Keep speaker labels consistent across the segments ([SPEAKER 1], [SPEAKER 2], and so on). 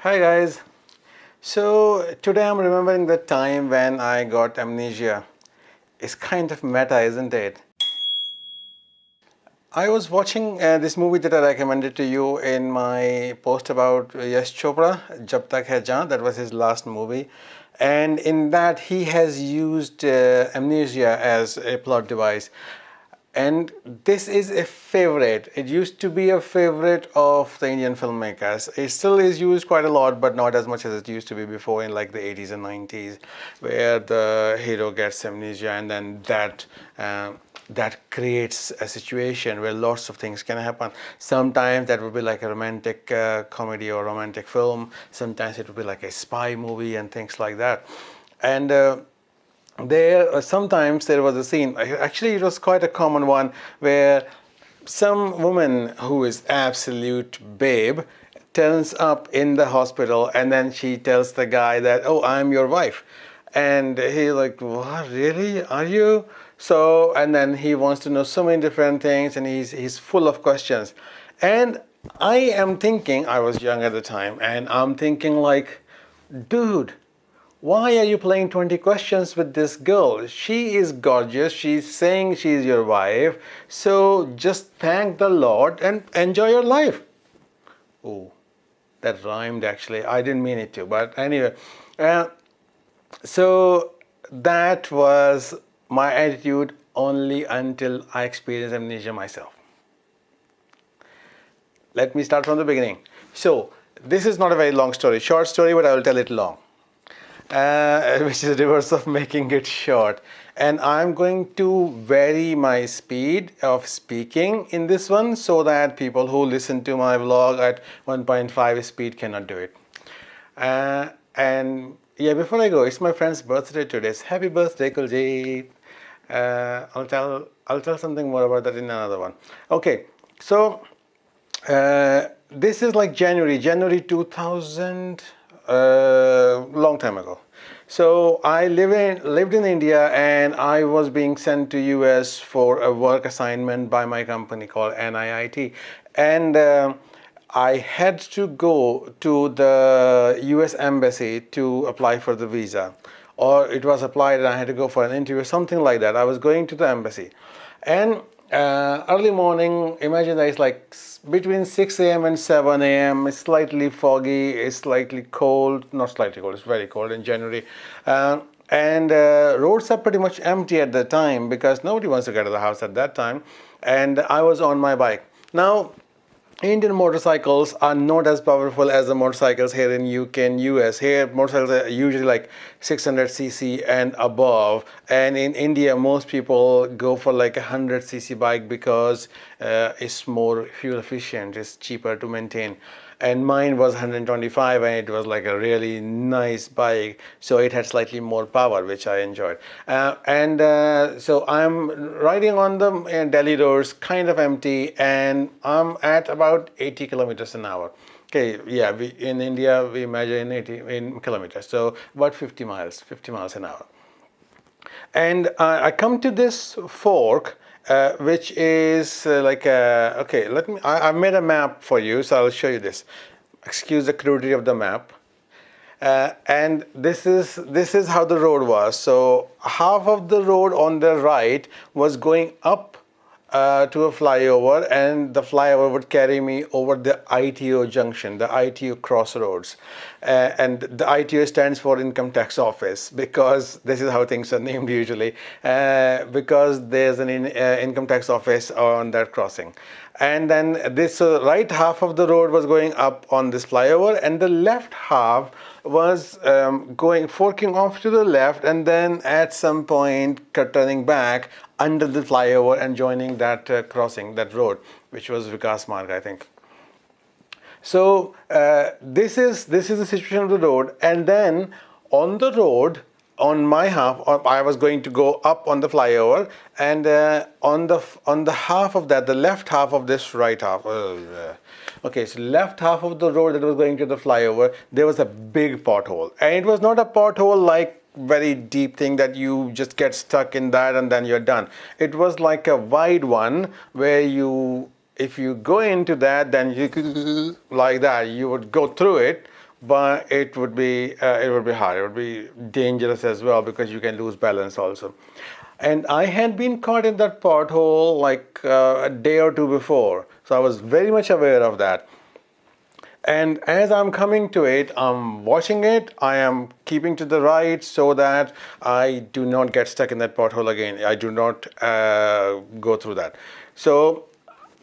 [SPEAKER 1] Hi guys. So today I'm remembering the time when I got amnesia. It's kind of meta, isn't it? I was watching this movie that I recommended to you in my post about Yash Chopra, Jab Tak Hai Jaan. That was his last movie. And in that, he has used amnesia as a plot device. And this is a favorite. It used to be a favorite of the Indian filmmakers. It still is used quite a lot, but not as much as it used to be before in like the 80s and 90s, where the hero gets amnesia and then that creates a situation where lots of things can happen. Sometimes that would be like a romantic comedy or romantic film. Sometimes it would be like a spy movie and things like that. And sometimes there was a scene, actually it was quite a common one, where some woman who is absolute babe turns up in the hospital and then she tells the guy that, oh, I'm your wife. And he's like, what, really, are you? So, and then he wants to know so many different things, and he's full of questions. And I am thinking, I was young at the time, and I'm thinking like, dude, why are you playing 20 questions with this girl? She is gorgeous. She's saying she's your wife. So just thank the Lord and enjoy your life. Oh, that rhymed actually. I didn't mean it to, but anyway. So that was my attitude only until I experienced amnesia myself. Let me start from the beginning. So this is not a very long story, short story, but I will tell it long. Which is the reverse of making it short. And I'm going to vary my speed of speaking in this one so that people who listen to my vlog at 1.5 speed cannot do it. And yeah, before I go, it's my friend's birthday today. It's happy birthday, Kuljit. I'll tell something more about that in another one. Okay, so this is like January 2000. Long time ago. So I lived in India, and I was being sent to US for a work assignment by my company called NIIT, and I had to go to the US embassy to apply for the visa, or it was applied and I had to go for an interview, something like that. I was going to the embassy, and early morning, imagine that it's like between 6 a.m. and 7 a.m. It's slightly foggy, it's slightly cold, not slightly cold, it's very cold in January. And roads are pretty much empty at the time because nobody wants to get to the house at that time. And I was on my bike. Now, Indian motorcycles are not as powerful as the motorcycles here in UK and US. Here, motorcycles are usually like 600cc and above. And in India, most people go for like a 100cc bike because it's more fuel efficient, it's cheaper to maintain. And mine was 125, and it was like a really nice bike, so it had slightly more power, which I enjoyed. So I'm riding on the Delhi roads, kind of empty, and I'm at about 80 kilometers an hour. Okay, yeah, in India we measure in 80 in kilometers, so about 50 miles an hour. And I come to this fork, which is okay, I've made a map for you, so I'll show you this. Excuse the crudity of the map. And this is how the road was. So half of the road on the right was going up to a flyover, and the flyover would carry me over the ITO junction, the ITO crossroads. And the ITO stands for Income Tax Office, because this is how things are named usually, because there's an income tax office on that crossing. And then this right half of the road was going up on this flyover, and the left half was forking off to the left, and then at some point turning back under the flyover and joining that crossing, that road, which was Vikas Marg, I think. So this is the situation of the road, and then on the road, on my half, I was going to go up on the flyover, and on the half of that, the left half of this right half. Okay, so left half of the road that was going to the flyover, there was a big pothole, and it was not a pothole like very deep thing that you just get stuck in that and then you're done. It was like a wide one where if you go into that, then you like that, you would go through it. but it would be hard. It would be dangerous as well because you can lose balance also. And I had been caught in that pothole like a day or two before, so I was very much aware of that. And as I'm coming to it, I'm watching it. I am keeping to the right so that I do not get stuck in that pothole again. I do not go through that. So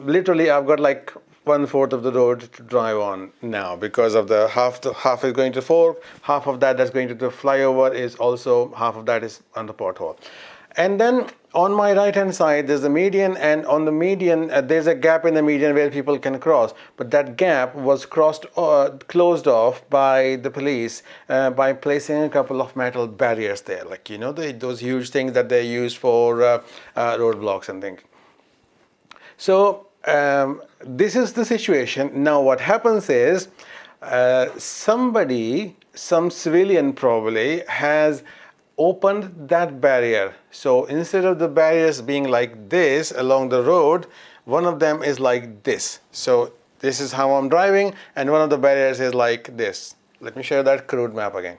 [SPEAKER 1] literally, I've got like 1/4 of the road to drive on now because of the half is going to fork, half of that's going to the flyover is also half of that is on the pothole. And then on my right hand side there's the median, and on the median there's a gap in the median where people can cross, but that gap was closed off by the police by placing a couple of metal barriers there, like those huge things that they use for roadblocks and things. So this is the situation. Now what happens is some civilian probably has opened that barrier. So instead of the barriers being like this along the road, one of them is like this. So this is how I'm driving, and one of the barriers is like this. Let me show you that crude map again.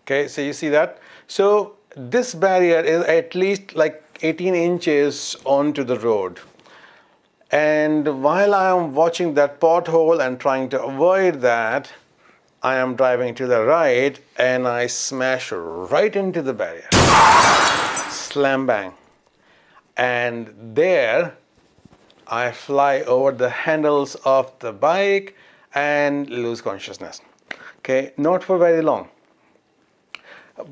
[SPEAKER 1] Okay, so you see that? So this barrier is at least like 18 inches onto the road. And while I am watching that pothole and trying to avoid that, I am driving to the right and I smash right into the barrier. Slam bang. And there I fly over the handles of the bike and lose consciousness. Okay, not for very long.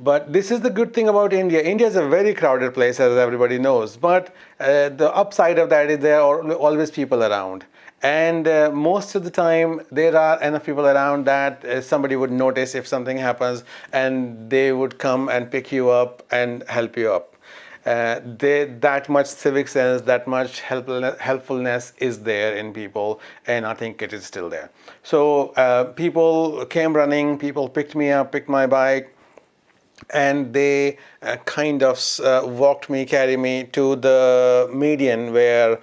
[SPEAKER 1] But this is the good thing about India. India is a very crowded place, as everybody knows. But the upside of that is there are always people around. And most of the time, there are enough people around that somebody would notice if something happens, and they would come and pick you up and help you up. That much civic sense, that much helpfulness is there in people, and I think it is still there. So people came running, people picked me up, picked my bike, and they kind of carried me to the median where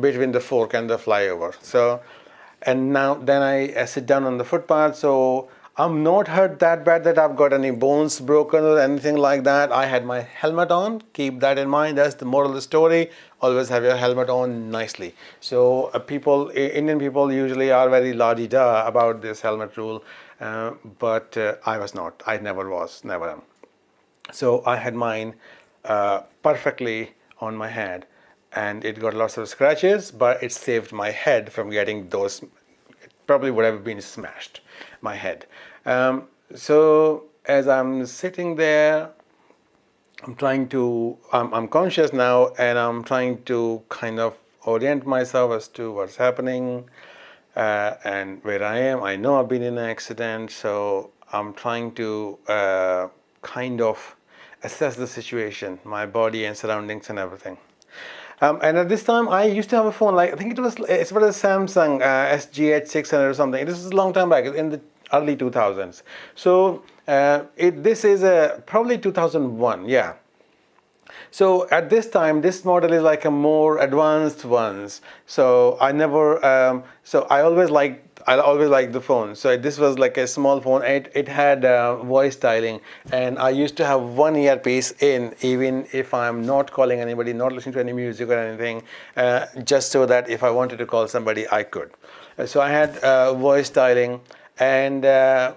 [SPEAKER 1] between the fork and the flyover. So, and now then I sit down on the footpath. So I'm not hurt that bad that I've got any bones broken or anything like that. I had my helmet on. Keep that in mind. That's the moral of the story. Always have your helmet on nicely. So Indian people usually are very la-di-da about this helmet rule. But I was not. I never was. Never am. So I had mine perfectly on my head, and it got lots of scratches, but it saved my head from getting those. It probably would have been smashed, my head. So as I'm sitting there, I'm conscious now, and I'm trying to kind of orient myself as to what's happening. And where I am, I know I've been in an accident, so I'm trying to kind of assess the situation, my body and surroundings and everything. And at this time, I used to have a phone, like I think it's a Samsung SGH600 or something. This is a long time back, in the early 2000s. So this is probably 2001, yeah. So at this time, this model is like a more advanced ones. So I always liked the phone. So this was like a small phone. It had voice dialing, and I used to have one earpiece in, even if I'm not calling anybody, not listening to any music or anything, just so that if I wanted to call somebody, I could. So I had voice dialing. And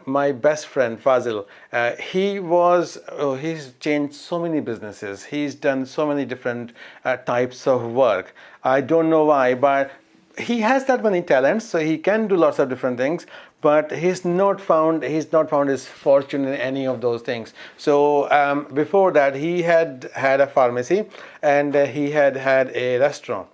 [SPEAKER 1] my best friend Fazil, he's changed so many businesses. He's done so many different types of work. I don't know why, but he has that many talents, so he can do lots of different things. But he's not found his fortune in any of those things. So before that, he had a pharmacy, and he had a restaurant.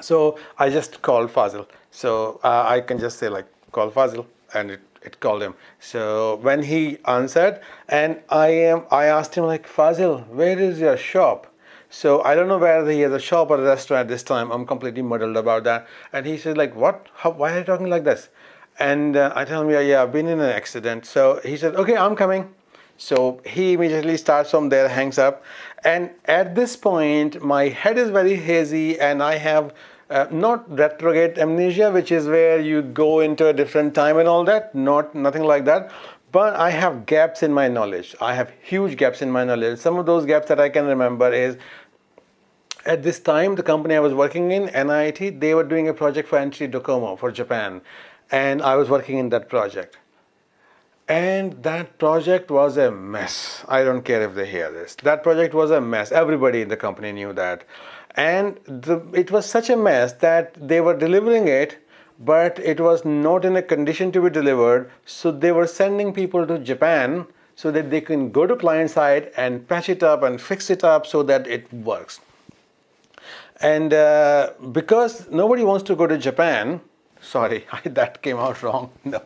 [SPEAKER 1] So I just called Fazil. So I can just say like, call Fazil. And it called him. So when he answered, and I asked him like, Fazil, where is your shop? So I don't know whether he has a shop or a restaurant at this time. I'm completely muddled about that. And he said like, what? Why are you talking like this? And I tell him, yeah, I've been in an accident. So he said, okay, I'm coming. So he immediately starts from there, hangs up. And at this point, my head is very hazy, and I have Not retrograde amnesia, which is where you go into a different time and all that. Nothing like that. But I have gaps in my knowledge. I have huge gaps in my knowledge. Some of those gaps that I can remember is, at this time, the company I was working in, NIT, they were doing a project for NTT Docomo for Japan, and I was working in that project. And that project was a mess. I don't care if they hear this. That project was a mess. Everybody in the company knew that. And it was such a mess that they were delivering it, but it was not in a condition to be delivered. So they were sending people to Japan so that they can go to client side and patch it up and fix it up so that it works. And because nobody wants to go to Japan, sorry, that came out wrong. No.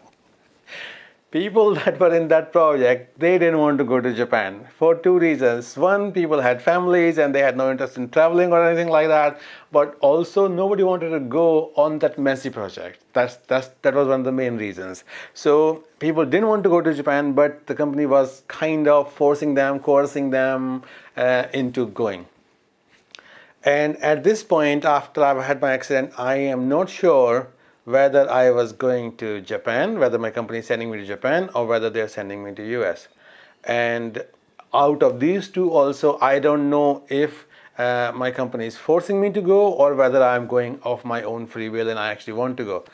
[SPEAKER 1] People that were in that project, they didn't want to go to Japan for two reasons. One, people had families and they had no interest in traveling or anything like that. But also, nobody wanted to go on that messy project. That was one of the main reasons. So people didn't want to go to Japan, but the company was kind of forcing them, coercing them into going. And at this point, after I've had my accident, I am not sure whether I was going to Japan, whether my company is sending me to Japan, or whether they're sending me to US. And out of these two also, I don't know if my company is forcing me to go or whether I'm going off my own free will and I actually want to go.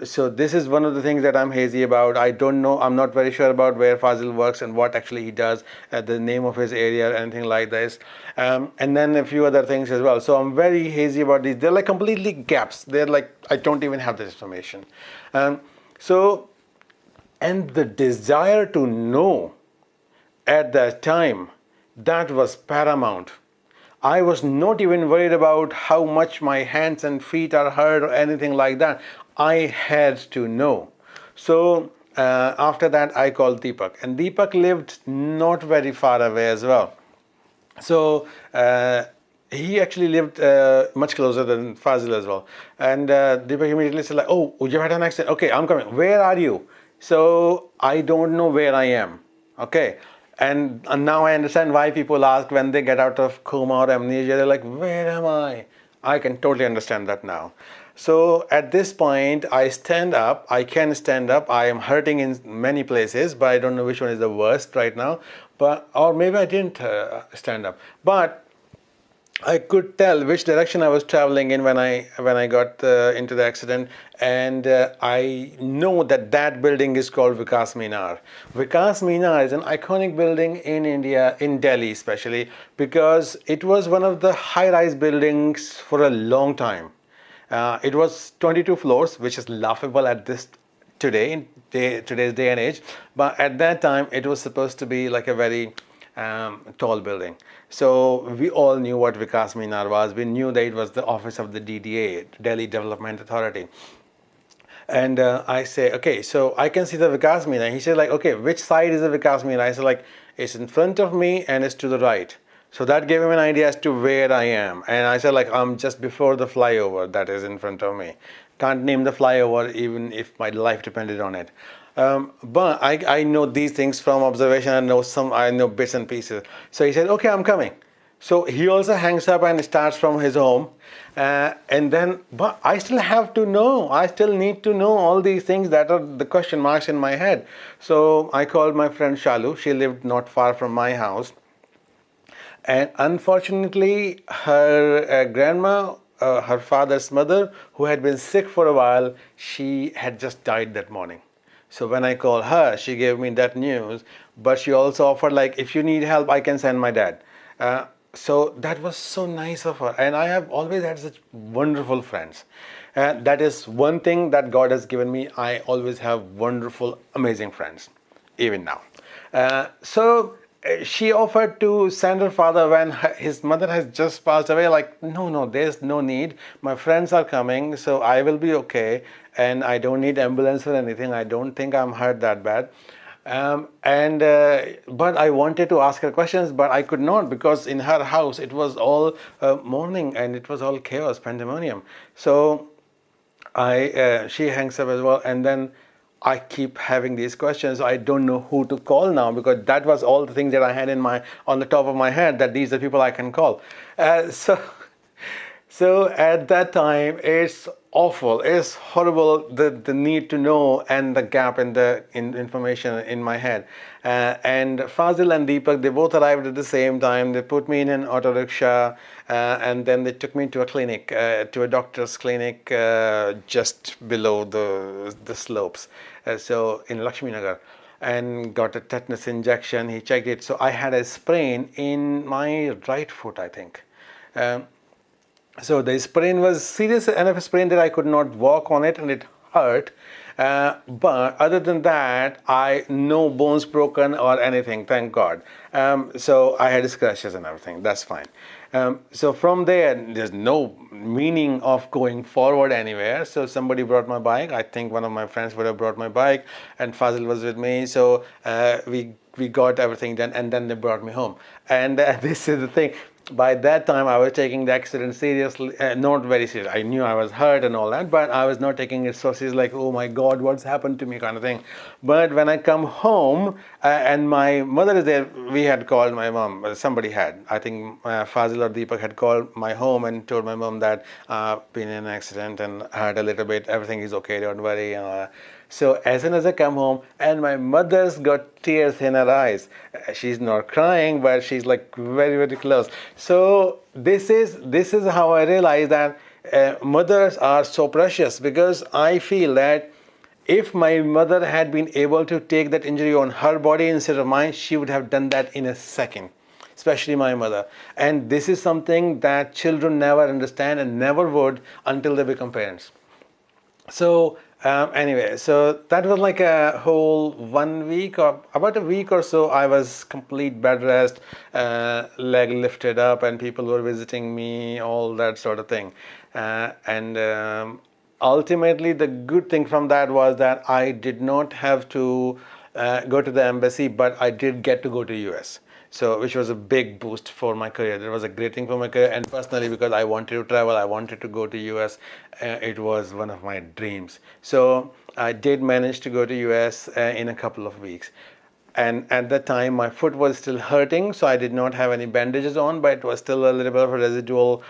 [SPEAKER 1] So this is one of the things that I'm hazy about. I don't know. I'm not very sure about where Fazil works and what actually he does, the name of his area, anything like this. And then a few other things as well. So I'm very hazy about these. They're like completely gaps. They're like, I don't even have this information. And the desire to know at that time, that was paramount. I was not even worried about how much my hands and feet are hurt or anything like that. I had to know. So after that, I called Deepak. And Deepak lived not very far away as well. So he actually lived much closer than Fazil as well. And Deepak immediately said, like, oh, you've had an accident. Okay, I'm coming. Where are you? So I don't know where I am. Okay. And now I understand why people ask when they get out of coma or amnesia, they're like, where am I? I can totally understand that now. So at this point, I stand up. I can stand up. I am hurting in many places, but I don't know which one is the worst right now. Or maybe I didn't stand up. But I could tell which direction I was traveling in when I got into the accident, and I know that building is called Vikas Minar. Vikas Minar is an iconic building in India, in Delhi especially, because it was one of the high-rise buildings for a long time. It was 22 floors, which is laughable at today's day and age, but at that time it was supposed to be like a very tall building. So we all knew what Vikas Minar was. We knew that it was the office of the DDA, Delhi Development Authority. And I say, okay, so I can see the Vikas Minar. He said, like, okay, which side is the Vikas Minar? I said, like, it's in front of me and it's to the right. So that gave him an idea as to where I am. And I said, like, I'm just before the flyover that is in front of me. Can't name the flyover even if my life depended on it. But I know these things from observation. I know bits and pieces. So he said, okay, I'm coming. So he also hangs up and starts from his home. But I still have to know. I still need to know all these things that are the question marks in my head. So I called my friend Shalu. She lived not far from my house. And unfortunately, her grandma, her father's mother, who had been sick for a while, she had just died that morning. So when I called her, she gave me that news, but she also offered, like, if you need help, I can send my dad. So that was so nice of her. And I have always had such wonderful friends. That is one thing that God has given me. I always have wonderful, amazing friends, even now. So she offered to send her father when his mother has just passed away. Like, no, there's no need. My friends are coming, so I will be okay. And I don't need ambulance or anything. I don't think I'm hurt that bad. But I wanted to ask her questions, but I could not, because in her house it was all mourning and it was all chaos, pandemonium. So she hangs up as well, and then I keep having these questions. I don't know who to call now, because that was all the things that I had on the top of my head, that these are people I can call. So at that time, it's awful, it's horrible, the need to know and the gap in the information in my head. And Fazil and Deepak, they both arrived at the same time. They put me in an auto rickshaw, and then they took me to a clinic, to a doctor's clinic just below the slopes, so in Lakshmi Nagar, and got a tetanus injection. He checked it. So I had a sprain in my right foot, I think. So the sprain was serious enough sprain that I could not walk on it, and it hurt. But other than that, I no bones broken or anything, thank God. So I had scratches and everything. That's fine. So from there, there's no meaning of going forward anywhere. So somebody brought my bike. I think one of my friends would have brought my bike, and Fazil was with me. So we got everything done, and then they brought me home. And this is the thing. By that time, I was taking the accident seriously, not very serious. I knew I was hurt and all that, but I was not taking it so serious, like, oh my God, what's happened to me kind of thing. But when I come home and my mother is there, we had called my mom. Somebody had. I think Fazil or Deepak had called my home and told my mom that I've been in an accident and hurt a little bit. Everything is okay, don't worry. So as soon as I come home, and my mother's got tears in her eyes. She's not crying, but she's like very, very close. So this is how I realize that mothers are so precious, because I feel that if my mother had been able to take that injury on her body instead of mine, she would have done that in a second, especially my mother. And this is something that children never understand and never would until they become parents. So anyway, so that was like a whole 1 week, or about a week or so. I was complete bed rest, leg lifted up, and people were visiting me, all that sort of thing. And ultimately, the good thing from that was that I did not have to go to the embassy, but I did get to go to US. So, which was a big boost for my career. That was a great thing for my career, and personally, because I wanted to travel, I wanted to go to US. It was one of my dreams. So I did manage to go to US in a couple of weeks. And at that time, my foot was still hurting, so I did not have any bandages on, but it was still a little bit of a residual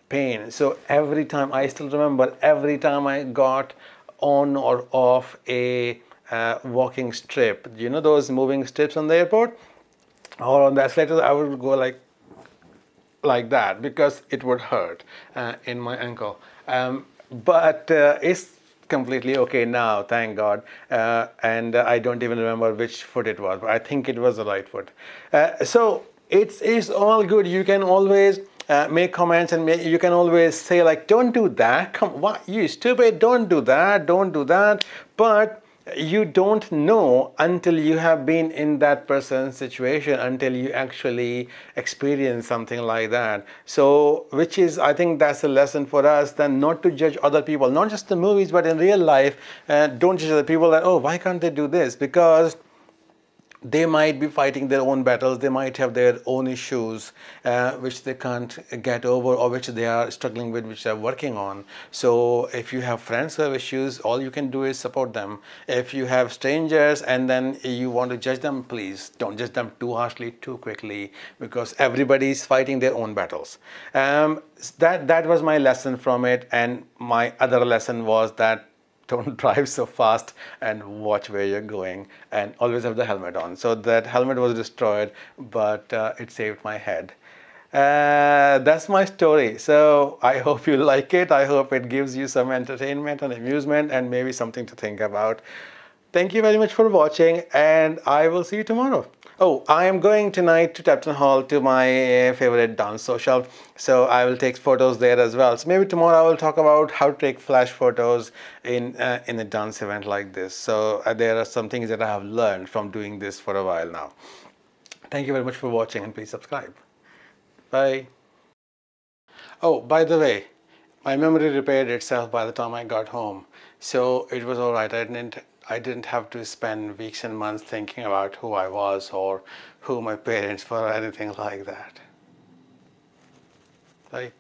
[SPEAKER 1] pain. So every time, I still remember, every time I got on or off a walking strip, you know those moving strips on the airport, or on the escalator, I would go like that, because it would hurt in my ankle. But it's completely okay now, thank God. And I don't even remember which foot it was, but I think it was the right foot. So it's all good. You can always make comments, and you can always say like, don't do that. Come, what, you stupid, don't do that, don't do that. But you don't know until you have been in that person's situation, until you actually experience something like that. So, which is, I think that's a lesson for us, then not to judge other people, not just the movies, but in real life. Don't judge other people that, oh, why can't they do this? Because they might be fighting their own battles, they might have their own issues which they can't get over, or which they are struggling with, which they're working on. So if you have friends who have issues, all you can do is support them. If you have strangers and then you want to judge them, please don't judge them too harshly, too quickly, because everybody is fighting their own battles. That was my lesson from it. And my other lesson was that don't drive so fast, and watch where you're going, and always have the helmet on. So that helmet was destroyed, but it saved my head. That's my story. So I hope you like it. I hope it gives you some entertainment and amusement, and maybe something to think about. Thank you very much for watching, and I will see you tomorrow. Oh, I am going tonight to Tapton Hall to my favorite dance social. So I will take photos there as well. So maybe tomorrow I will talk about how to take flash photos in a dance event like this. So there are some things that I have learned from doing this for a while now. Thank you very much for watching, and please subscribe. Bye. Oh, by the way, my memory repaired itself by the time I got home. So it was all right. I didn't have to spend weeks and months thinking about who I was or who my parents were or anything like that. Right?